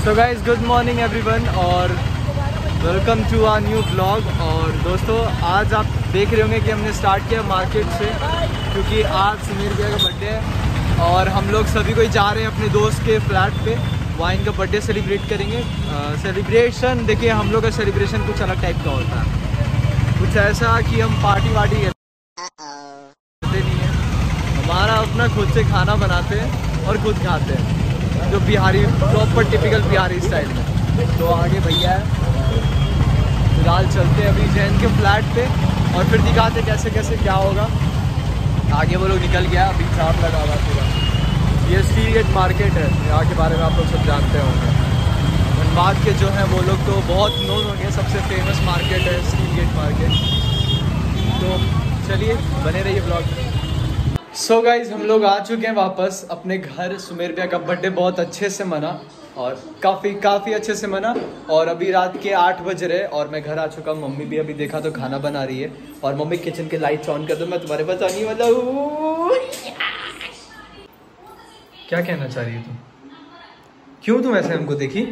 सो guys good morning everyone और welcome to our new blog. और दोस्तों आज आप देख रहे होंगे कि हमने स्टार्ट किया मार्केट से, क्योंकि आज सुमेर भैया का बर्थडे है और हम लोग सभी कोई जा रहे हैं अपने दोस्त के फ्लैट पे, वहाँ इनका बर्थडे सेलिब्रेट करेंगे। सेलिब्रेशन देखिए, हम लोग का सेलिब्रेशन कुछ अलग टाइप का होता है, कुछ ऐसा कि हम पार्टी वार्टी करते नहीं है, हमारा अपना खुद से खाना बनाते हैं और खुद खाते हैं, जो Bihari proper typical Bihari style में। तो आगे भैया है, फिलहाल चलते हैं अभी जैन के फ्लैट पे और फिर दिखाते कैसे कैसे क्या होगा। आगे वो लोग निकल गया, अभी जाम लगा हुआ पूरा। ये स्टील गेट मार्केट है, यहाँ के बारे में आप लोग सब जानते होंगे। धनबाद के जो हैं वो लोग तो बहुत नोन हो गए, सबसे फेमस मार्केट है स्टील गेट मार्केट। तो चलिए बने रहिए ब्लॉग में। सो गाइज हम लोग आ चुके हैं वापस अपने घर। सुमेर भैया का बर्थडे बहुत अच्छे से मना और काफ़ी अच्छे से मना। और अभी रात के 8 बज रहे और मैं घर आ चुका हूँ। मम्मी भी अभी देखा तो खाना बना रही है और मम्मी किचन के लाइट्स ऑन कर दो, मैं तुम्हारे पास आने वाला हूँ। क्या कहना चाह रही है तुम? क्यों तुम ऐसे हमको देखी?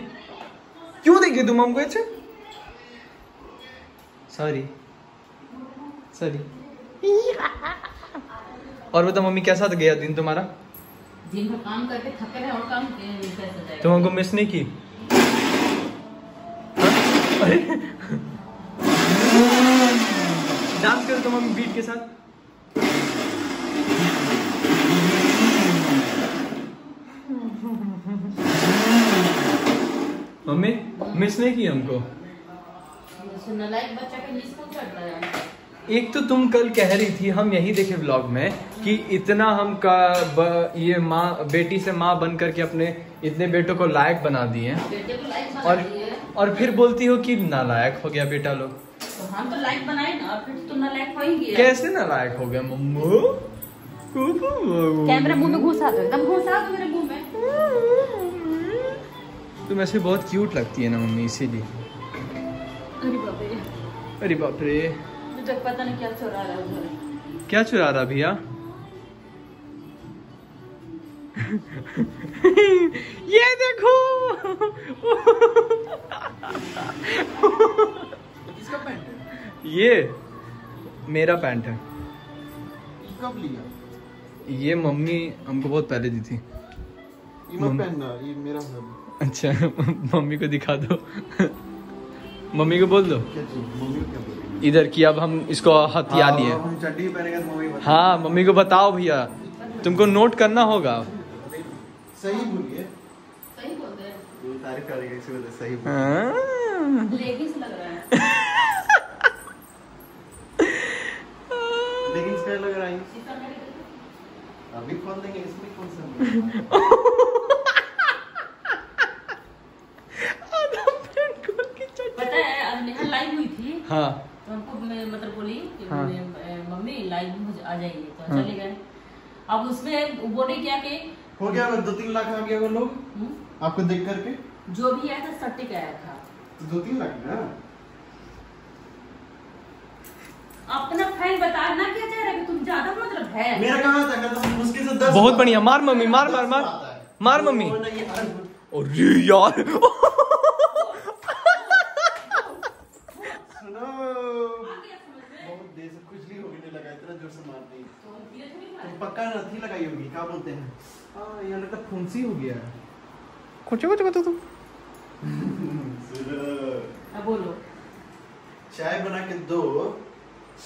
क्यों देखी तुम हमको ऐसे? सॉरी। और बता मम्मी, कैसा गया दिन तुम्हारा? दिन भर काम करके थके रहे और काम कैसे जाएगा? तुम हमको मिस नहीं की? अरे डांस करो तुम मम्मी बीट के साथ। मम्मी मिस नहीं की हमको? नालायक बच्चा के मिस क्यों करता है? एक तो तुम कल कह रही थी, हम यही देखे व्लॉग में, कि इतना हम ये माँ बेटी से माँ बन करके अपने इतने बेटों को लायक बना दिए और फिर बोलती हो कि नालायक हो गया बेटा लोग। तो हम तो लायक बनाए ना, फिर तो नालायक हो ही गया। कैसे नालायक हो गया मम्मू? कैमरा मुंह में घुसा दो, एकदम घुसा दो मेरे मुंह में। तुम ऐसे बहुत क्यूट लगती है ना मम्मी, इसीलिए। अरे बाप रे, पता नहीं क्या चुरा रहा है उधर। क्या चुरा रहा भैया? ये देखो। किसका पैंट है? ये मेरा पैंट है। कब लिया? ये मम्मी हमको बहुत पहले दी थी। ये मत पहनना, ये मेरा है। अच्छा मम्मी को दिखा दो। मम्मी को बोल दो। क्या चीज? मम्मी को क्या बोल? इधर की अब हम इसको हथिया लिए। हम चड्डी पहनेंगे तो मम्मी बता। हाँ मम्मी को बताओ भैया, तुमको नोट करना होगा। सही बोलिए। सही बोल रहे हैं। तारीफ करेंगे इसी वजह से। सही लेगिंग्स लग रहा है। लेगिंग्स क्या लग रहा है? अभी खोल देंगे, इसमें कौन सा? पता है आज नेहा लाइव हुई थी। हाँ तो हमको मतलब बोली कि हाँ। मम्मी लाइव में आ जाइए, तो चले गए। अब उसमें बोले क्या कि हो गया 2-3 लाख आ गया वो लोग आपको देख करके। जो भी आया था सटीक आया था। तो 2-3 लाख ना अपना फैन बताना क्या चाह रहा है कि तुम ज्यादा मतलब है। मेरा कहाँ था? तो मुश्किल से 10। बहुत बढ़िया। मार मम्मी, मार मार मार मार मम्मी। अरे यार पक्का नथी लगाई होगी, क्या बोलते हैं? हाँ यहाँ लगता फुंसी हो गया। कुछ तुम अब बोलो, चाय बना के दो।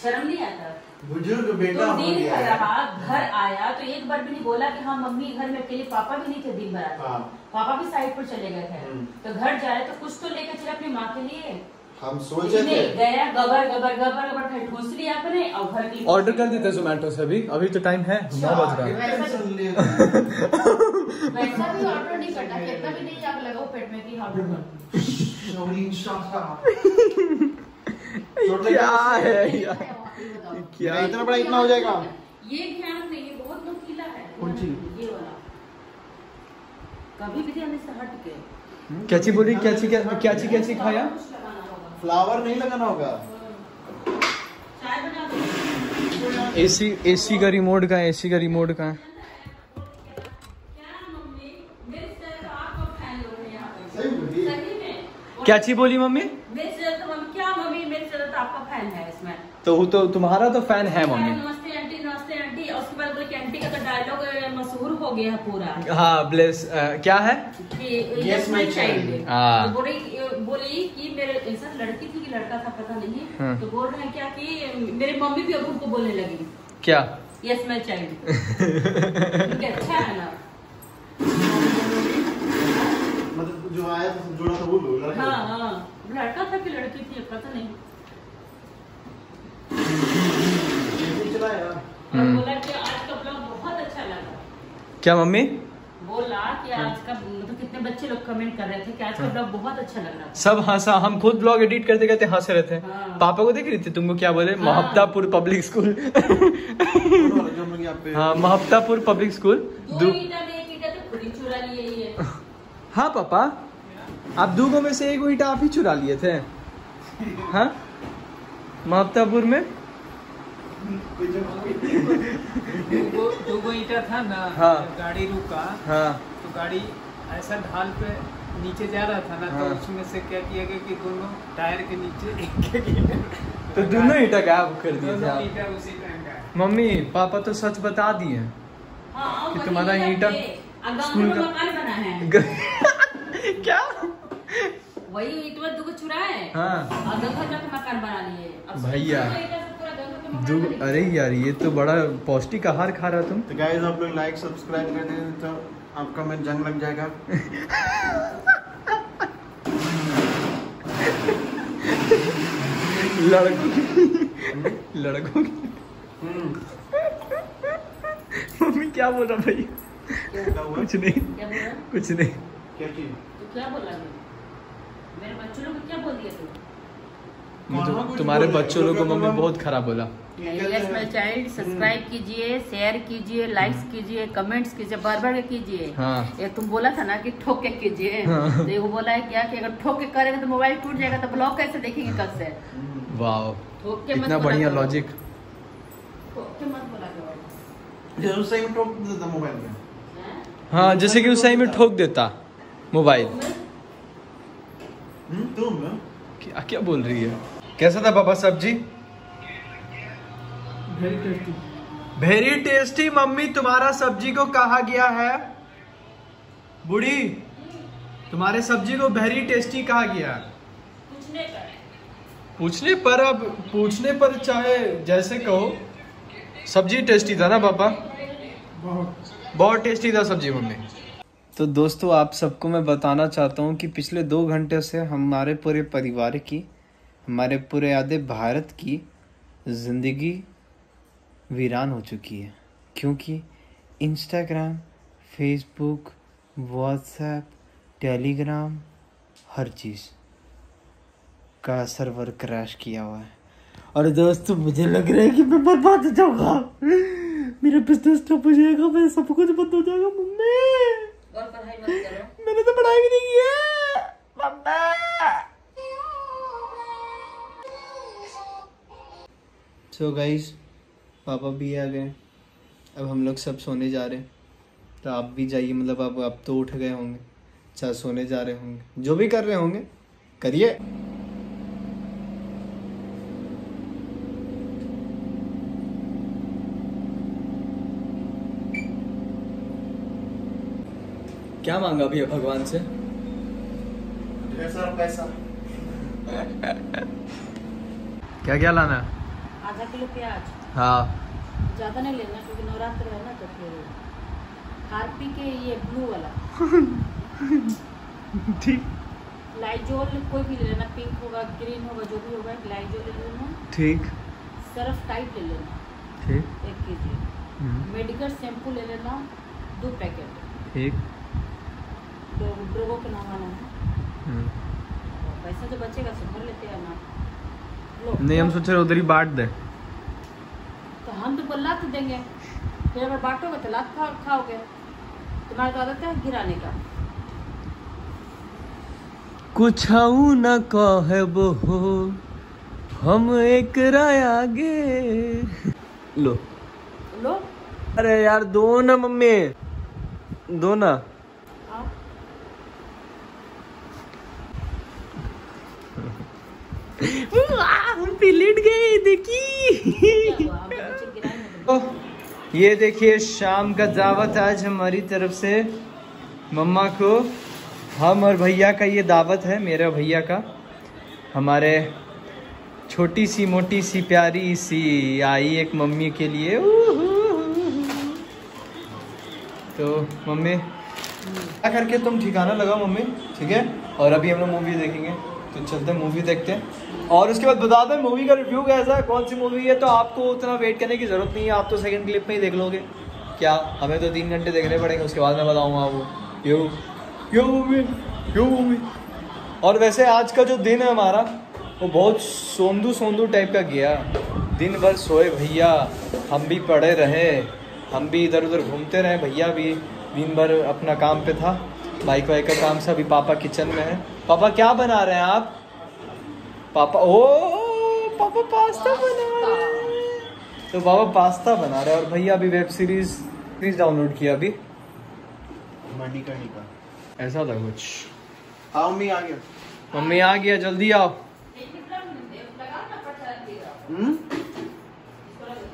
शर्म नहीं आता? बुजुर्ग बेटा तो हो दिन गया भर है। रहा, घर आया तो एक बार भी नहीं बोला कि हाँ मम्मी घर में अकेले, पापा भी नहीं थे दिन भर। हाँ। पापा भी साइड पर चले गए थे। तो घर जा रहे तो कुछ तो लेकर चले अपनी माँ के लिए। हम सोचे थे गया गबर गबर गबर गबर फिर ठूस लिया अपने और घर के लिए ऑर्डर कर देते जोमेटो से। अभी तो टाइम है, 9 बज रहा है। वैसा भी ऑर्डर नहीं करना, कितना भी नहीं आग लगाओ पेट में कि ऑर्डर कर। क्या है यार? क्या इतना बड़ा इतना हो जाएगा? ये ध्यान रखना, ये बहुत नुकीला है। कौन चीज? ये वाला कभी भी ध्यान से हट के। क्या चीज बोली? क्या चीज खाया? फ्लावर नहीं लगाना होगा। चाय बना दो। एसी का रिमोट का है? एसी का रिमोट का है? क्या मम्मी मेरे से आप फैन हो रहे हैं यहाँ पे। सही क्या चीज बोली मम्मी? मेरे से ज्यादा मम्मी क्या मम्मी मेरे से ज्यादा आपका फैन है इसमें। तो वो तो तुम्हारा तो फैन है मम्मी। नमस्ते आंटी नमस्ते आंटी। और उसके बाद बोले कि आंटी का तो डायलॉग मशहूर हो गया पूरा। हाँ ब्लेस क्या है कि यस माय चाइल्ड। हाँ। बोली कि मेरे ऐसा लड़की थी कि लड़का था पता नहीं। तो बोल रहे हैं क्या कि मेरी मम्मी भी अब उनको बोलने लगी क्या यस माय चाइल्ड। अच्छा है ना। मतलब जो आया था जोड़ा था वो लो। हाँ लड़का था कि लड़की थी पता नहीं। और बोला कि आज का ब्लॉग बहुत अच्छा लगा। क्या मम्मी? बोला कि आज का मतलब कितने बच्चे लोग कमेंट कर रहे थे कि आज का ब्लॉग बहुत अच्छा लग रहा था। सब हंसा, हम खुद ब्लॉग एडिट करते करते हंस रहे थे। हाँ। पापा को देख रही थी तुमको क्या बोले? महफ्तापुर पब्लिक स्कूल। हाँ महफ्तापुर पब्लिक स्कूल। दो ईंटा में एक ईंटा तो खुद ही चुरा लिए ये। हाँ पापा आप दूगो में से एक ईंटा आप ही चुरा लिए थे। हाँ महफ्तापुर में दो ईंटा था ना। हाँ। गाड़ी रुका। हाँ तो गाड़ी ऐसा ढाल पे नीचे जा रहा था ना। हाँ। तो उसमें से क्या किया गया कि दोनों टायर के नीचे एक ईंटा। तो दोनों ईंटा गायब कर दिए थे दोनों आप। ईंटा उसी टाइम का। मम्मी पापा तो सच बता दिए हाँ, कि तुम्हारा ईंटा स्कूल का मकान बना है। क्या? वही ईंटवा दुगो चुराए। हाँ। और गंगा का मकान बना लिए। अब भैया। ईंटा से पूरा गंगा का मकान बना लिए। अरे यार ये तो बड़ा पौष्टिक आहार खा रहा तुम। तो गाइस आप लोग लाइक सब्सक्राइब कर दें तो आपका में जंग लग जाएगा। लड़कों की मम्मी क्या बोल रहा भाई? क्या हुआ? कुछ नहीं क्या बोल रहा? कुछ नहीं। क्या चीज? तो क्या बोला मेरे बच्चों लोग को क्या बोल दिया तू? कहाँ कुछ तुम्हारे बोल रहे? बच्चों लोग को लोग मम्मी हम- बहुत खराब बोला। यस माय चाइल्ड सब्सक्राइब कीजिए, शेयर कीजिए, लाइक्स कीजिए, कमेंट्स कीजिए, बार-बार कीजिए। हाँ। ये तुम बोला था ना कि ठोक के कीजिए। हाँ। तो ये वो बोला है क्या कि अगर ठोक के करेंगे तो मोबाइल टूट जाएगा तो ब्लॉग कैसे देखेंगे कब से? वाह ठोक के मत इतना बोला बढ़िया करो। लॉजिक। ठोक के मत बोला करो। जरूर सही में टोक देता मोबाइल में। हैं? हाँ जैसे कि उस सही में ठोक देता मोबाइल। तुम क्या क्या बोल रही है? कैसा था पापा सब्जी? Very tasty. Very tasty. Mummy तुम्हारा सब्जी को कहा गया है बूढ़ी, तुम्हारे सब्जी को वेरी टेस्टी कहा गया। पूछने का है। पूछने पर, अब पूछने पर चाहे जैसे कहो, सब्जी टेस्टी था ना पापा? बहुत टेस्टी था सब्जी मम्मी। तो दोस्तों आप सबको मैं बताना चाहता हूँ कि पिछले 2 घंटे से हमारे पूरे परिवार की, हमारे पूरे आधे भारत की ज़िंदगी वीरान हो चुकी है, क्योंकि इंस्टाग्राम, फेसबुक, व्हाट्सएप, टेलीग्राम, हर चीज़ का सर्वर क्रैश किया हुआ है। और दोस्तों मुझे लग रहा है कि मैं बर्बाद हो जाऊंगा, मेरा बिजनेस ठप हो जाएगा, मेरा सब कुछ बंद हो जाएगा। मम्मी और पढ़ाई मत करो। मैंने तो पढ़ाई भी नहीं की है मम्मी। सो गाइस पापा भी आ गए, अब हम लोग सब सोने जा रहे हैं। तो आप भी जाइए, मतलब अब तो उठ गए होंगे, अच्छा सोने जा रहे होंगे, जो भी कर रहे होंगे करिए। क्या मांगा भैया भगवान से? ढेर सारा पैसा। क्या क्या लाना है? आधा किलो प्याज। हाँ ज्यादा नहीं लेना क्योंकि नवरात्र है ना, तो फिर हार्पी के ये ब्लू वाला ठीक लाइजोल कोई भी ले लेना, पिंक होगा ग्रीन होगा जो भी होगा, लाइजोल ले लेना। ठीक सर्फ टाइट ले लेना ठीक 1 kg। मेडिकल शैम्पू ले लेना 2 पैकेट। ठीक। ड्रोगो के नाम आना है। पैसा जो बचेगा सो भर लेते हैं ना। लो नहीं हम सोच रहे उधर ही बांट दे। तो हम तो लात देंगे, फिर अगर बांटोगे तो लात खाओगे। तुम्हारी तो आदत है गिराने का। कुछ न कहबो हो हम एक आगे। लो लो अरे यार दो ना मम्मी, दो ना। आओ। हम पे लेट गए देखी। ये देखिए शाम का दावत आज हमारी तरफ से मम्मा को, हम और भैया का ये दावत है, मेरा भैया का। हमारे छोटी सी मोटी सी प्यारी सी आई एक मम्मी के लिए। तो मम्मी क्या करके तुम ठिकाना लगाओ मम्मी, ठीक है। और अभी हम लोग मूवी देखेंगे, तो चलते हैं मूवी देखते हैं और उसके बाद बताते हैं मूवी का रिव्यू कैसा है, कौन सी मूवी है। तो आपको उतना वेट करने की जरूरत नहीं है, आप तो सेकंड क्लिप में ही देख लोगे। क्या हमें तो 3 घंटे देखने पड़ेंगे, उसके बाद मैं बताऊँगा वो यो मूवी। और वैसे आज का जो दिन है हमारा वो बहुत सोंदू टाइप का गया। दिन भर सोए भैया, हम भी पड़े रहे, हम भी इधर उधर घूमते रहे, भैया भी दिन भर अपना काम पे था, बाइक वाइक का काम से। अभी पापा किचन में है। पापा क्या बना रहे हैं आप? पापा पास्ता बना रहे हैं। तो पापा पास्ता बना रहे हैं और भैया अभी वेब सीरीज डाउनलोड किया अभी। मणिकर्णिका ऐसा था कुछ। हाँ मम्मी आ गया। मम्मी आ गया, जल्दी आओ।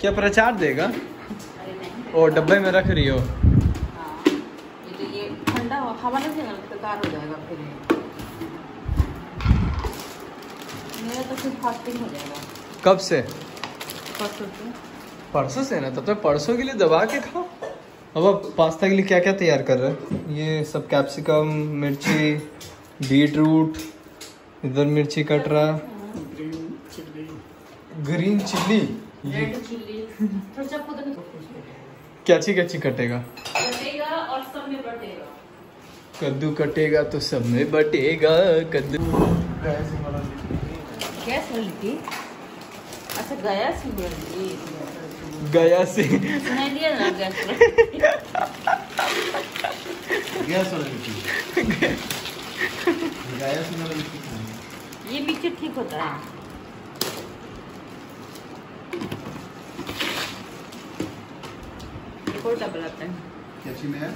क्या प्रचार देगा? ओ डब्बे में रख रही हो। ये ठंडा हवा नहीं देगा, बेकार हो जाएगा फिर। मेरा तो फिर फास्टिंग हो जाएगा। कब से? परसों से ना, तब तक परसों के लिए दबा के खाओ। अब आप पास्ता के लिए क्या क्या तैयार कर रहे हैं? ये सब कैप्सिकम, मिर्ची, बीटरूट, इधर मिर्ची कट रहा, ग्रीन चिल्ली, रेड चिल्ली, कैची कटेगा और सब में बटेगा। कद्दू कटेगा तो सब में बटेगा कद्दू। गैस वाली? अच्छा गया से गया से सुनाई दिया ना गैस ये मिक्सचर ठीक होता है। एक और डब्बा लाते हैं। कैसी में है?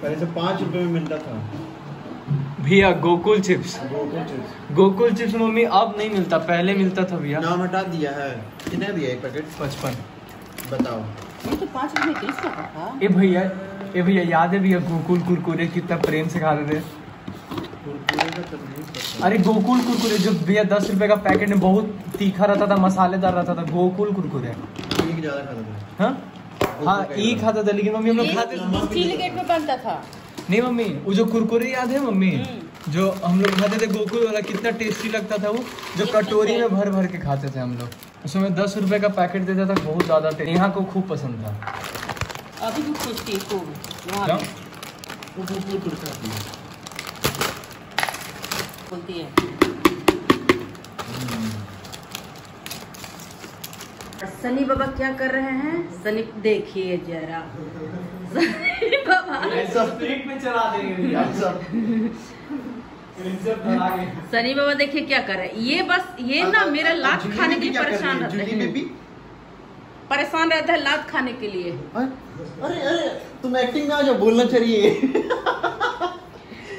पहले से 5 रुपए में मिलता था भैया Gokul chips. Gokul chips mummy अब नहीं मिलता, पहले मिलता था भैया। नाम हटा दिया है। कितने दिया एक पैकेट? 55। बताओ। ये तो 5 रुपए 30 का था। ए भैया याद है भैया गोकुल कुरकुरे कितना प्रेम से खाते थे। अरे गोकुल कुरकुरे जो भैया 10 रुपए का पैकेट में बहुत तीखा रहता था, मसालेदार रहता था, गोकुल कुरकुरे। ज्यादा खाता था। हाँ ई खाता था, लेकिन मम्मी हम लोग खाते थे। स्टील गेट में बनता था। नहीं मम्मी, वो जो कुरकुरे याद है मम्मी, जो हम लोग खाते थे गोकुल वाला, कितना टेस्टी लगता था वो, जो कटोरी में भर भर के खाते थे हम लोग। उसमें 10 रुपए का पैकेट देता था, बहुत ज्यादा टेस्टी। यहाँ को खूब पसंद था। अभी भी टेस्टी खूब। क्या? वो गोकुल कुरकुरे बोलती है। सनी बाबा क्या कर रहे हैं? सनी देखिए जरा। सनी बाबा में चला देंगे सनी बाबा देखिए क्या कर रहे हैं। ये बस ये ना मेरा लात खाने के लिए परेशान रहते हैं। परेशान रहता है लात खाने के लिए। अरे तुम एक्टिंग में आ जाओ, बोलना चाहिए।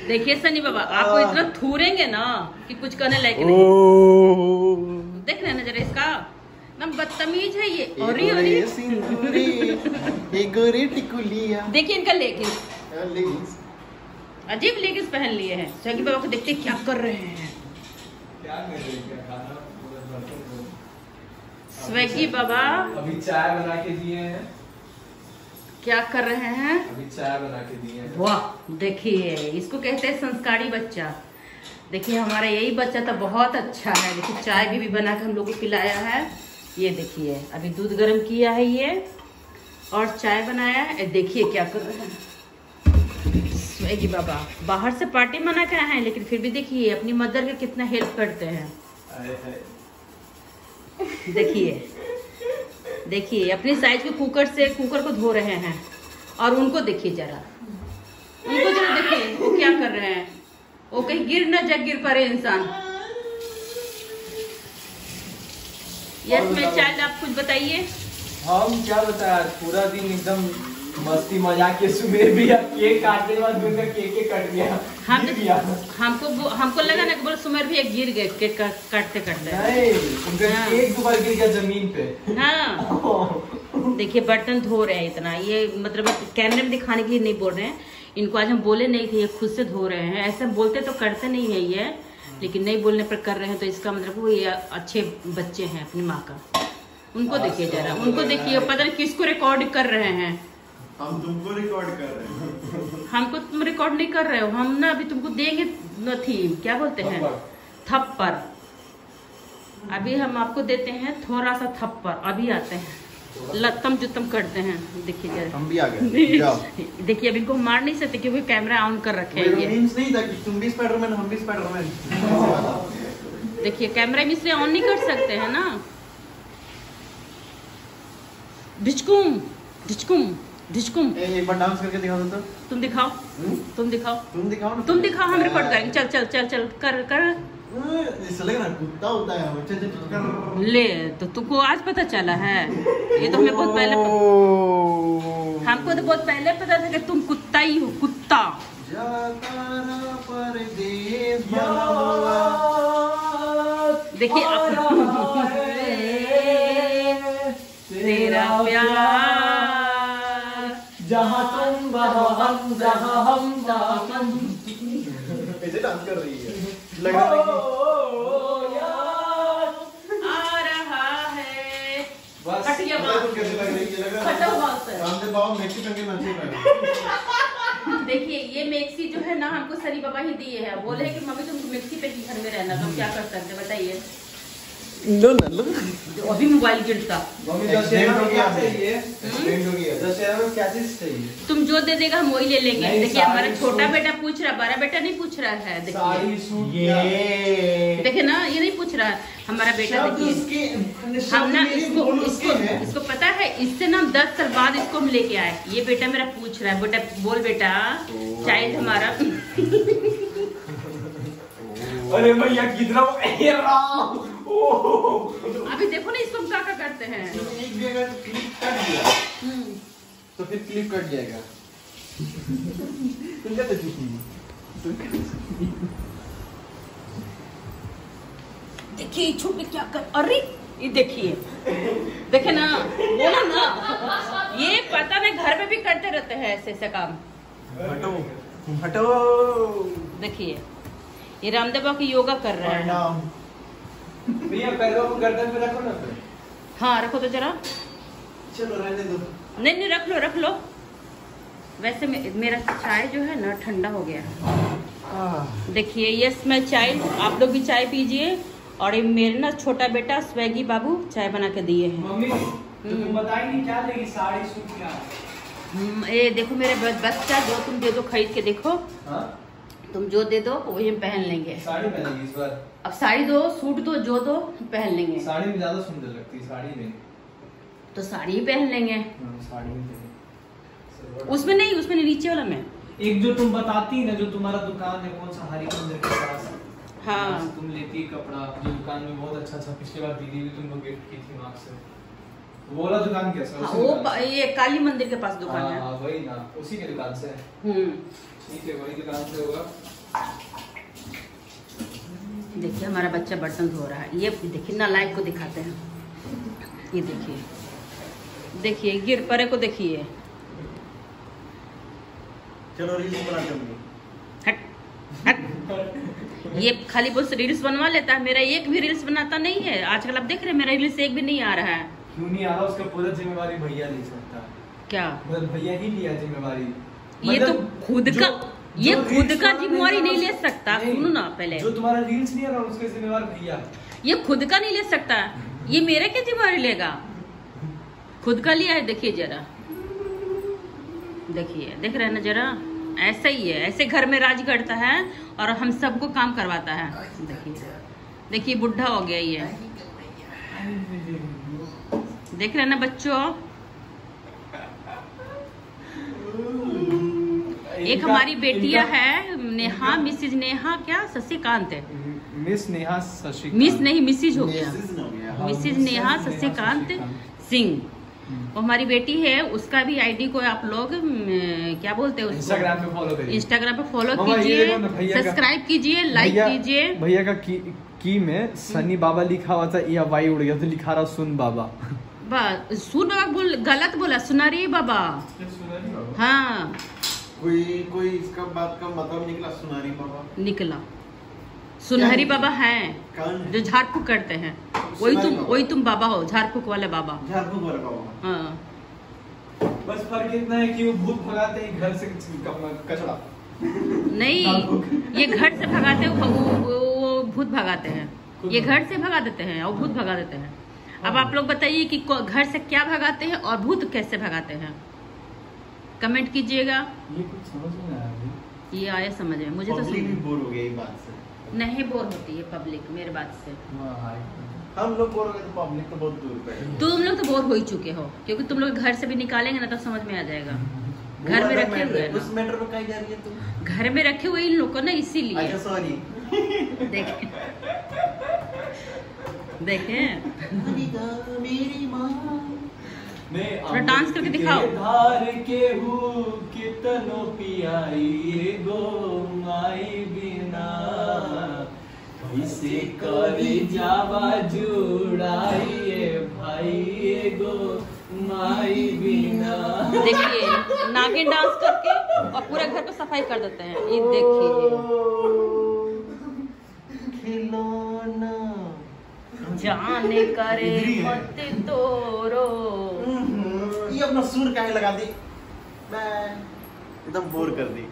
देखिए सनी बाबा आपको इतना थूरेंगे ना कि कुछ करने लायक नहीं। देख रहे हैं ना जरा इसका ना, बदतमीज है ये। और देखिए इनका लेगिंग्स, अजीब लेगिंग्स पहन लिए हैं। सनी बाबा को देखते क्या कर रहे हैं। स्वेगी बाबा अभी चाय बना के दिए हैं। क्या कर रहे हैं? अभी चाय बना के दिए हैं। वाह देखिए, इसको कहते हैं संस्कारी बच्चा। देखिए हमारा यही बच्चा तो बहुत अच्छा है। देखिए चाय भी बना के हम लोग को पिलाया है। ये देखिए अभी दूध गर्म किया है ये, और चाय बनाया है। देखिए क्या कर रहे हैं स्वेगी बाबा। बाहर से पार्टी मना के आए हैं, लेकिन फिर भी देखिए अपनी मदर के कितना हेल्प करते हैं। देखिए अपनी साइज के कुकर को धो रहे हैं। और उनको देखिए जरा, देखिए वो क्या कर रहे हैं। वो कहीं गिर पड़े इंसान। यस मैं चाइल्ड, आप कुछ बताइए। हम क्या बताया, पूरा दिन एकदम मस्ती मजाक के सुमेर भी अब केक काटने के बाद उनका केक कट गया। हमको लगा ना कि बोले सुमेर भी एक गिर गए केक काटते काटते। नहीं, उनका केक दोबारा गिर गया जमीन पे। हाँ देखिए बर्तन धो रहे हैं इतना, ये मतलब कैमरे में दिखाने के लिए नहीं बोल रहे हैं इनको। आज हम बोले नहीं थे, ये खुद से धो रहे हैं। ऐसे बोलते तो करते नहीं है ये, लेकिन नहीं बोलने पर कर रहे हैं, तो इसका मतलब वो ये अच्छे बच्चे हैं अपनी माँ का। उनको देखिए जरा, उनको देखिए, पता नहीं किसको रिकॉर्ड कर रहे हैं। हम तुमको रिकॉर्ड कर रहे हैं। हमको तुम रिकॉर्ड नहीं कर रहे हो, हम ना अभी तुमको देंगे थी क्या बोलते हैं थप्पड़। अभी हम आपको देते हैं थोड़ा सा थप्पड़। अभी आते हैं लत्तम जुत्तम करते हैं। देखिए जरा, हम भी आ गए। देखिए अभी इनको मार नहीं सकते क्योंकि कैमरा ऑन कर रखे हैं। नहीं था कि तुम भी स्पाइडरमैन हम भी स्पाइडरमैन। देखिए कैमरा इसलिए ऑन नहीं कर सकते हैं ना। ढिचकुम ढिचकुम ढिचकुम। एक बार डांस करके दिखा दो तो। तुम दिखाओ, तुम दिखाओ, तुम दिखाओ ना। तुम दिखाओ, हम रिकॉर्ड करेंगे। चल चल चल चल कर कर। ऐसा लग रहा है कुत्ता होता है। चल चल कर ले, तो तुमको आज पता चला है? ये तो हमें बहुत पहले हमको तो बहुत पहले पता था कि तुम कुत्ता ही हो, कुत्ता। देखिए तेरा प्यार जहाँ तुम वहाँ हम, जहाँ हम दामन। ऐसे डांस कर रही है। लग रहा है आ रहा है। बस कट गया बाल। कैसे लग रही है? लग रहा फटा हुआ उससे। रामदेव बाबा मैक्सी पहन के नाचे। देखिए ये मैक्सी जो है ना हमको सनी बाबा ही दिए हैं। बोले कि मम्मी तुम मैक्सी पे घर में रहना, तो क्या कर सकते बताइए। लो ना लो। अभी मोबाइल गिरता। मम्मी दशहरा में क्या चाहिए? दशहरा में क्या चीज चाहिए? तुम जो दे देगा हम वही ले लेंगे। नहीं, देखिए हमारा साड़ी, छोटा सूट। बेटा पूछ रहा, बड़ा बेटा नहीं पूछ रहा है। साड़ी देखिए सूट ये देखिए ना, ये नहीं पूछ रहा है हमारा बेटा। देखिए हम ना इसको पता है, इससे ना 10 साल बाद इसको हम लेके आए। ये बेटा मेरा पूछ रहा है, बेटा बोल बेटा चाइल्ड हमारा। अरे भैया कितना अभी देखो ना इसको हम क्या करते हैं। एक भी अगर क्लिप कट गया तो फिर क्लिप कट जाएगा। तुम क्या देखिए छुप क्या कर, अरे ये देखिए देखे ना, बोला ना ये पता नहीं घर में भी करते रहते हैं ऐसे ऐसे काम। हटो हटो। देखिए ये रामदेव बाबा की योगा कर रहे हैं। भैया पैरों को गर्दन पे रखो ना फिर। हाँ रखो तो जरा। चलो रहने दो। नहीं नहीं रख लो रख लो। वैसे मेरा चाय जो है ना ठंडा हो गया। देखिए ये मैं चाय, आप लोग भी चाय पीजिए। और ये मेरे ना छोटा बेटा स्वैगी बाबू चाय बना के दिए हैं। मम्मी तो तुम बताई नहीं क्या लेगी? साड़ी सूट क्या? ये देखो मेरे बच्चा, जो तुम दे दो खरीद के देखो। हाँ? तुम जो दे दो वही हम पहन लेंगे। साड़ी पहनेगी इस बार? अब साड़ी दो, सूट दो, जो दो पहन लेंगे। साड़ी में ज्यादा सुंदर लगती है, साड़ी में तो साड़ी ही पहन लेंगे। साड़ी में उसमें नहीं, उसमें नहीं, नीचे वाला में। एक जो तुम बताती ना, जो तुम्हारा दुकान है कौन सा, हरी मंदिर के पास। हाँ तुम लेती कपड़ा, जो दुकान में बहुत अच्छा अच्छा, पिछली बार दीदी भी तुमको गिफ्ट की थी वहां से। वो वाला दुकान कैसा? हाँ, वो ये काली मंदिर के पास दुकान है। हाँ वही ना, उसी के दुकान से। ठीक है, वही दुकान से होगा। देखिए हमारा बच्चा बर्तन धो रहा है। ये देखिए नालायक को दिखाते हैं। ये देखिए, देखिए गिर परे को देखिए। चलो रील्स बनाते हैं। हट हट। ये खाली बहुत से रील्स बनवा लेता है, मेरा एक भी रील्स बनाता नहीं है। आजकल आप देख रहे हैं मेरा रील्स एक भी नहीं आ रहा है। क्यों नहीं आ रहा? उसका पूरा जिम्मेवारी भैया ले सकता है। क्या? भैया ही लिया जिम्मेवारी। ये तो खुद का, ये खुद का जिम्मेवारी नहीं ले सकता। नहीं, सुनो ना पहले, जो तुम्हारा रील्स नहीं आ रहा उसका जिम्मेवार भैया। ये खुद का नहीं ले सकता, ये मेरे क्या जिम्मेवारी लेगा? खुद का लिया है। देखिए जरा, देखिए देख रहे हैं ना जरा, ऐसा ही है। ऐसे घर में राज करता है और हम सबको काम करवाता है। देखिए देखिए बुढ़ा हो गया ये। देख रहे हैं ना बच्चों, एक हमारी बेटियां है नेहा, मिसिज नेहा क्या शशिकांत है, मिस नेहा शशिकांत, मिस नहीं मिसिज हो गया, मिसिज मिसिज नेहा शशिकांत सिंह। वो हमारी बेटी है, उसका भी आईडी को आप लोग क्या बोलते हैं उसको, इंस्टाग्राम पे फॉलो करिए। इंस्टाग्राम पे फॉलो मामा, ये कीजिए, देखो ना, भैया का- सब्सक्राइब कीजिए, लाइक कीजिए। भैया का की में सनी बाबा लिखा हुआ था, या वाई उड़ गया तो लिखा रहा सुन बाबा। सुन बाबा गलत बोला, सुनारी बाबा। हाँ कोई इसका बात का मतलब निकला सुनारी बाबा निकला, सुनहरी बाबा हैं कौन है? जो झाड़ फूक करते हैं, सुनहरी वही तुम बाबा हो, झाड़ फूक वाले बाबा। झारखंड वाला बाबा। हाँ बस फर्क इतना है कि वो भूत भगाते हैं घर से कचरा। नहीं, ये घर से भगाते हैं, वो भूत भगाते हैं। ये घर से भगा देते हैं और भूत भगा देते हैं। अब आप लोग बताइए कि घर से क्या भगाते हैं और भूत कैसे भगाते हैं, कमेंट कीजिएगा। ये कुछ समझ में नहीं आया। ये आया समझ में, मुझे तो पब्लिक भी समझ बोर हो गई इस बात से। नहीं बोर होती है पब्लिक मेरे बात से। हम लोग बोर हो गए तो पब्लिक तो बहुत दूर पे है। तुम लोग तो बोर हो ही चुके हो, क्योंकि तुम लोग घर से भी निकालेंगे ना तो समझ में आ जाएगा। घर में रखे हुए उस मैटर पे कहीं जा रही है तुम? घर में रखे हुए इन लोग को ना, इसीलिए। अच्छा सॉरी। देखें देखें मेरी माँ थोड़ा डांस करके दिखाओ। धार के हूँ कितनो पियाई गो माई बिना, कैसे करी जावा जुड़ाई भाई गो माई बिना। देखिए नागिन डांस करके और पूरा घर पे सफाई कर देते हैं। ये देखिए खिलौना जाने करे मत तोरो। ये अपना सुर काहे लगा दी, मैं एकदम बोर कर दी।